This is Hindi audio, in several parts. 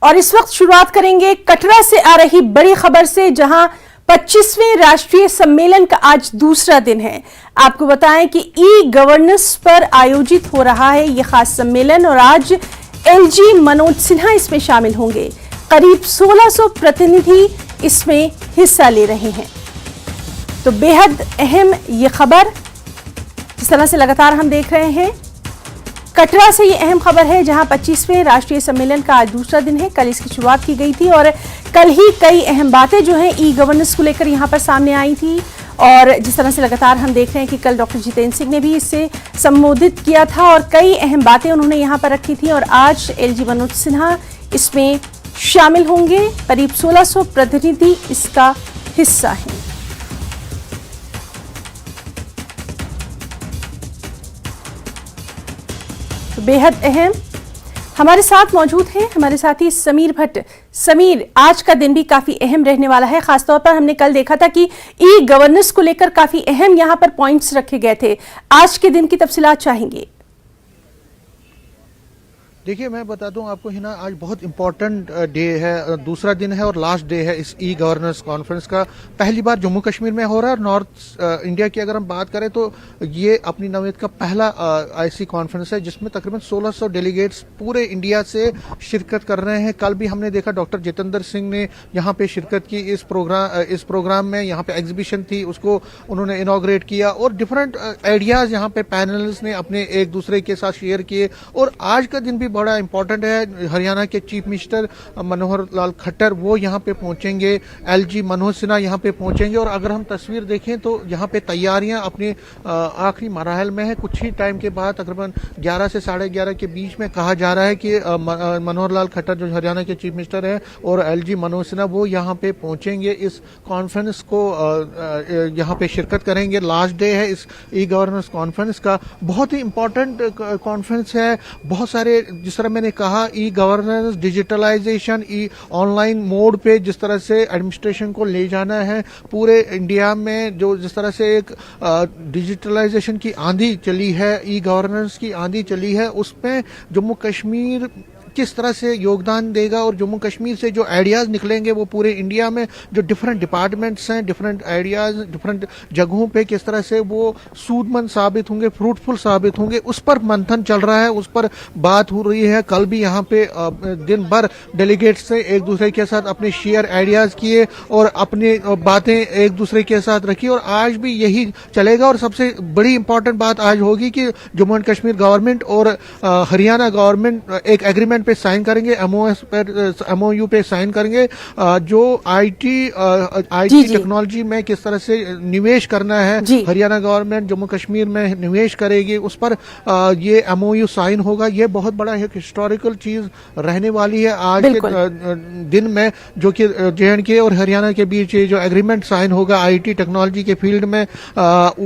और इस वक्त शुरुआत करेंगे कटरा से आ रही बड़ी खबर से, जहां 25वें राष्ट्रीय सम्मेलन का आज दूसरा दिन है। आपको बताएं कि ई गवर्नेंस पर आयोजित हो रहा है यह खास सम्मेलन और आज एलजी मनोज सिन्हा इसमें शामिल होंगे। करीब 1600 प्रतिनिधि इसमें हिस्सा ले रहे हैं। तो बेहद अहम ये खबर जिस तरह से लगातार हम देख रहे हैं, कटरा से ये अहम खबर है जहां 25वें राष्ट्रीय सम्मेलन का आज दूसरा दिन है। कल इसकी शुरुआत की गई थी और कल ही कई अहम बातें जो हैं ई गवर्नेंस को लेकर यहां पर सामने आई थी। और जिस तरह से लगातार हम देख रहे हैं कि कल डॉक्टर जितेंद्र सिंह ने भी इससे संबोधित किया था और कई अहम बातें उन्होंने यहां पर रखी थी। और आज एलजी मनोज सिन्हा इसमें शामिल होंगे। करीब 1600 प्रतिनिधि इसका हिस्सा हैं। तो बेहद अहम हमारे साथ मौजूद हैं हमारे साथी समीर भट्ट। समीर, आज का दिन भी काफी अहम रहने वाला है। खासतौर पर हमने कल देखा था कि ई गवर्नेंस को लेकर काफी अहम यहां पर पॉइंट्स रखे गए थे। आज के दिन की तफसीलात चाहेंगे। देखिए, मैं बता दूं आपको हिना, आज बहुत इम्पोर्टेंट डे है, दूसरा दिन है और लास्ट डे है इस ई गवर्नेंस कॉन्फ्रेंस का। पहली बार जम्मू कश्मीर में हो रहा है और नॉर्थ इंडिया की अगर हम बात करें तो ये अपनी नौयत का पहला ऐसी कॉन्फ्रेंस है जिसमें तकरीबन 1600 डेलीगेट्स पूरे इंडिया से शिरकत कर रहे हैं। कल भी हमने देखा डॉक्टर जितेंद्र सिंह ने यहाँ पे शिरकत की इस प्रोग्राम में। यहाँ पे एग्जीबिशन थी, उसको उन्होंने इनॉग्रेट किया और डिफरेंट आइडियाज यहाँ पे पैनल्स ने अपने एक दूसरे के साथ शेयर किए। और आज का दिन भी बड़ा इंपॉर्टेंट है। हरियाणा के चीफ मिनिस्टर मनोहर लाल खट्टर वो यहाँ पे पहुंचेंगे, एलजी मनोज सिन्हा यहाँ पे पहुंचेंगे। और अगर हम तस्वीर देखें तो यहाँ पे तैयारियां अपने आखिरी मराहल में है। कुछ ही टाइम के बाद तकरीबन 11 से 11:30 के बीच में कहा जा रहा है कि मनोहर लाल खट्टर जो हरियाणा के चीफ मिनिस्टर है और एलजी मनोज सिन्हा वो यहाँ पे पहुंचेंगे, इस कॉन्फ्रेंस को यहाँ पे शिरकत करेंगे। लास्ट डे है इस ई गवर्नेंस कॉन्फ्रेंस का। बहुत ही इंपॉर्टेंट कॉन्फ्रेंस है। बहुत सारे, जिस तरह मैंने कहा, ई गवर्नेंस, डिजिटलाइजेशन, ई ऑनलाइन मोड पे जिस तरह से एडमिनिस्ट्रेशन को ले जाना है पूरे इंडिया में, जो जिस तरह से एक डिजिटलाइजेशन की आंधी चली है, ई गवर्नेंस की आंधी चली है, उसमें जम्मू कश्मीर किस तरह से योगदान देगा और जम्मू कश्मीर से जो आइडियाज निकलेंगे वो पूरे इंडिया में जो डिफरेंट डिपार्टमेंट्स हैं, डिफरेंट आइडियाज डिफरेंट जगहों पे किस तरह से वो सूदमंद साबित होंगे, फ्रूटफुल साबित होंगे, उस पर मंथन चल रहा है, उस पर बात हो रही है। कल भी यहाँ पे दिन भर डेलीगेट्स से एक दूसरे के साथ अपने शेयर आइडियाज किए और अपनी बातें एक दूसरे के साथ रखी और आज भी यही चलेगा। और सबसे बड़ी इंपॉर्टेंट बात आज होगी कि जम्मू एंड कश्मीर गवर्नमेंट और हरियाणा गवर्नमेंट एक एग्रीमेंट पे साइन करेंगे, एमओयू पे साइन करेंगे, जो आईटी टेक्नोलॉजी में किस तरह से निवेश करना है। हरियाणा गवर्नमेंट जम्मू कश्मीर में निवेश करेगी, उस पर ये एमओयू साइन होगा। ये बहुत बड़ा एक हिस्टोरिकल चीज रहने वाली है आज के दिन में, जो कि जेएंडके और हरियाणा के बीच ये जो एग्रीमेंट साइन होगा आईटी टेक्नोलॉजी के फील्ड में,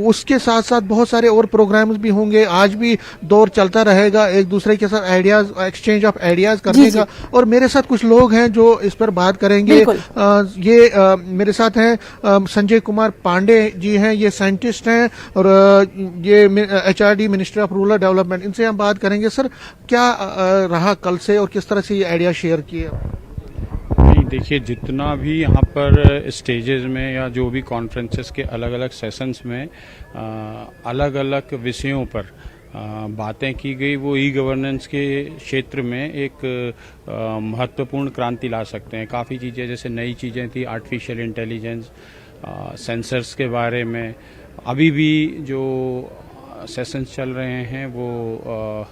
उसके साथ साथ बहुत सारे और प्रोग्राम्स भी होंगे। आज भी दौर चलता रहेगा एक दूसरे के साथ आइडियाज एक्सचेंज ऑफ आइडियाज करने का। और मेरे साथ कुछ लोग हैं जो इस पर बात करेंगे। मेरे साथ हैं संजय कुमार पांडे जी हैं, ये साइंटिस्ट हैं और ये HRD ministry of rural development, इनसे हम बात करेंगे। सर, क्या रहा कल से और किस तरह से ये आइडिया शेयर किए? देखिए, जितना भी यहाँ पर स्टेजेस में या जो भी कॉन्फ्रेंसेस के अलग अलग सेशंस में अलग अलग विषयों पर बातें की गई, वो ई गवर्नेंस के क्षेत्र में एक महत्वपूर्ण क्रांति ला सकते हैं। काफ़ी चीज़ें, जैसे नई चीज़ें थी, आर्टिफिशियल इंटेलिजेंस, सेंसर्स के बारे में। अभी भी जो सेशंस चल रहे हैं वो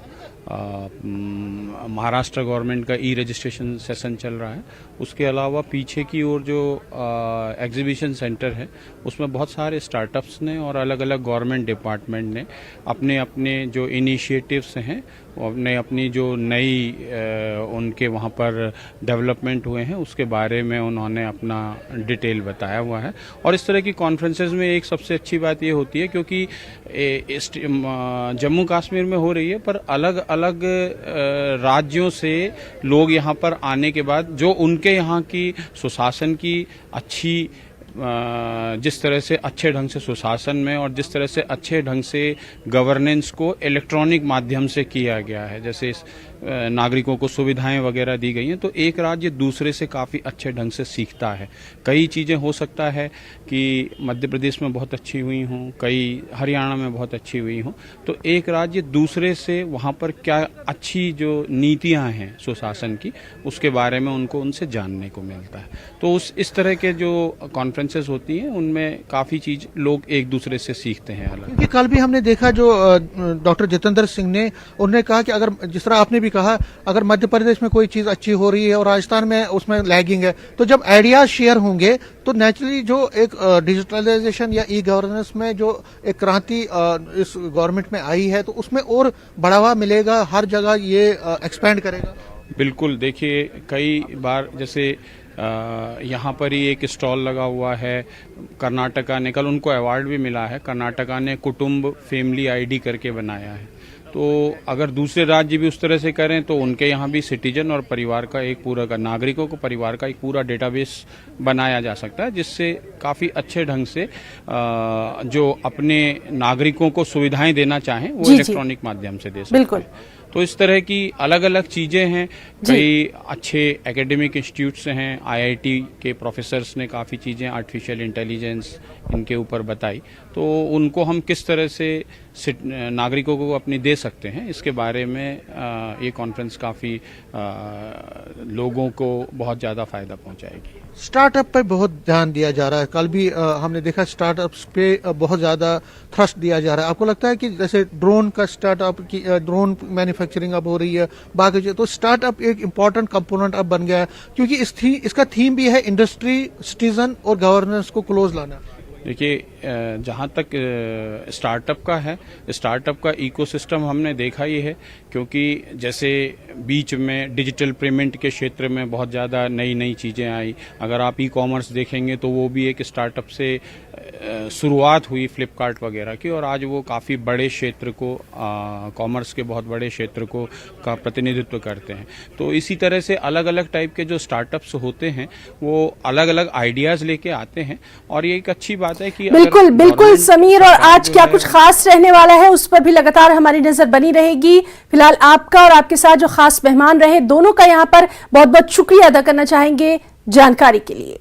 महाराष्ट्र गवर्नमेंट का ई रजिस्ट्रेशन सेशन चल रहा है। उसके अलावा पीछे की ओर जो एग्जीबिशन सेंटर है उसमें बहुत सारे स्टार्टअप्स ने और अलग अलग गवर्नमेंट डिपार्टमेंट ने अपने अपने जो इनिशिएटिव्स हैं, अपनी जो नई उनके वहाँ पर डेवलपमेंट हुए हैं उसके बारे में उन्होंने अपना डिटेल बताया हुआ है। और इस तरह की कॉन्फ्रेंसेस में एक सबसे अच्छी बात ये होती है, क्योंकि जम्मू कश्मीर में हो रही है, पर अलग अलग राज्यों से लोग यहाँ पर आने के बाद जो उनके यहाँ की सुशासन की अच्छी जिस तरह से अच्छे ढंग से सुशासन में और जिस तरह से अच्छे ढंग से गवर्नेंस को इलेक्ट्रॉनिक माध्यम से किया गया है, जैसे नागरिकों को सुविधाएं वगैरह दी गई हैं, तो एक राज्य दूसरे से काफ़ी अच्छे ढंग से सीखता है। कई चीज़ें हो सकता है कि मध्य प्रदेश में बहुत अच्छी हुई हों, कई हरियाणा में बहुत अच्छी हुई हों, तो एक राज्य दूसरे से वहाँ पर क्या अच्छी जो नीतियाँ हैं सुशासन की, उसके बारे में उनसे जानने को मिलता है। तो इस तरह के जो कॉन्फ्रेंसेस होती हैं उनमें काफ़ी चीज़ लोग एक दूसरे से सीखते हैं अलग। क्योंकि कल भी हमने देखा जो डॉक्टर जितेंद्र सिंह ने, उन्होंने कहा कि अगर जिस तरह आपने भी कहा, अगर मध्य प्रदेश में कोई चीज अच्छी हो रही है और राजस्थान में उसमें लैगिंग है, तो जब आइडियाज शेयर होंगे तो नेचुरली जो एक डिजिटलाइजेशन या ई गवर्नेंस में जो एक क्रांति इस गवर्नमेंट में आई है, तो उसमें और बढ़ावा मिलेगा, हर जगह ये एक्सपेंड करेगा। बिल्कुल, देखिए कई बार जैसे यहाँ पर ही एक स्टॉल लगा हुआ है, कर्नाटका ने, कल उनको अवार्ड भी मिला है, कर्नाटका ने कुटुंब फैमिली आईडी करके बनाया है। तो अगर दूसरे राज्य भी उस तरह से करें तो उनके यहाँ भी सिटीजन और परिवार का एक पूरा का, नागरिकों को परिवार का एक पूरा डेटाबेस बनाया जा सकता है, जिससे काफ़ी अच्छे ढंग से जो अपने नागरिकों को सुविधाएं देना चाहें वो इलेक्ट्रॉनिक माध्यम से दे सकते हैं। तो इस तरह की अलग अलग चीज़ें हैं, कई अच्छे एकेडमिक इंस्टीट्यूट्स हैं, आईआईटी के प्रोफेसर्स ने काफ़ी चीज़ें आर्टिफिशियल इंटेलिजेंस इनके ऊपर बताई, तो उनको हम किस तरह से नागरिकों को अपनी दे सकते हैं, इसके बारे में ये कॉन्फ्रेंस काफ़ी लोगों को बहुत ज़्यादा फ़ायदा पहुंचाएगी। स्टार्टअप पे बहुत ध्यान दिया जा रहा है, कल भी हमने देखा स्टार्टअप्स पे बहुत ज्यादा थ्रस्ट दिया जा रहा है। आपको लगता है कि जैसे ड्रोन का स्टार्टअप की, ड्रोन मैन्युफैक्चरिंग अब हो रही है, बाकी तो स्टार्टअप एक इम्पॉर्टेंट कंपोनेंट अब बन गया है, क्योंकि इसका थीम भी है इंडस्ट्री, सिटीजन और गवर्नेंस को क्लोज लाना। देखिए, जहाँ तक स्टार्टअप का है, स्टार्टअप का इकोसिस्टम हमने देखा ही है, क्योंकि जैसे बीच में डिजिटल पेमेंट के क्षेत्र में बहुत ज़्यादा नई नई चीज़ें आई। अगर आप ई कॉमर्स देखेंगे तो वो भी एक स्टार्टअप से शुरुआत हुई, फ्लिपकार्ट वगैरह की, और आज वो काफ़ी बड़े क्षेत्र को, कॉमर्स के बहुत बड़े क्षेत्र को का प्रतिनिधित्व करते हैं। तो इसी तरह से अलग अलग टाइप के जो स्टार्टअप्स होते हैं वो अलग अलग आइडियाज़ लेके आते हैं, और ये एक अच्छी बात है कि बिल्कुल बिल्कुल समीर, और आज क्या कुछ खास रहने वाला है उस पर भी लगातार हमारी नजर बनी रहेगी। फिलहाल आपका और आपके साथ जो खास मेहमान रहे, दोनों का यहाँ पर बहुत बहुत शुक्रिया अदा करना चाहेंगे जानकारी के लिए।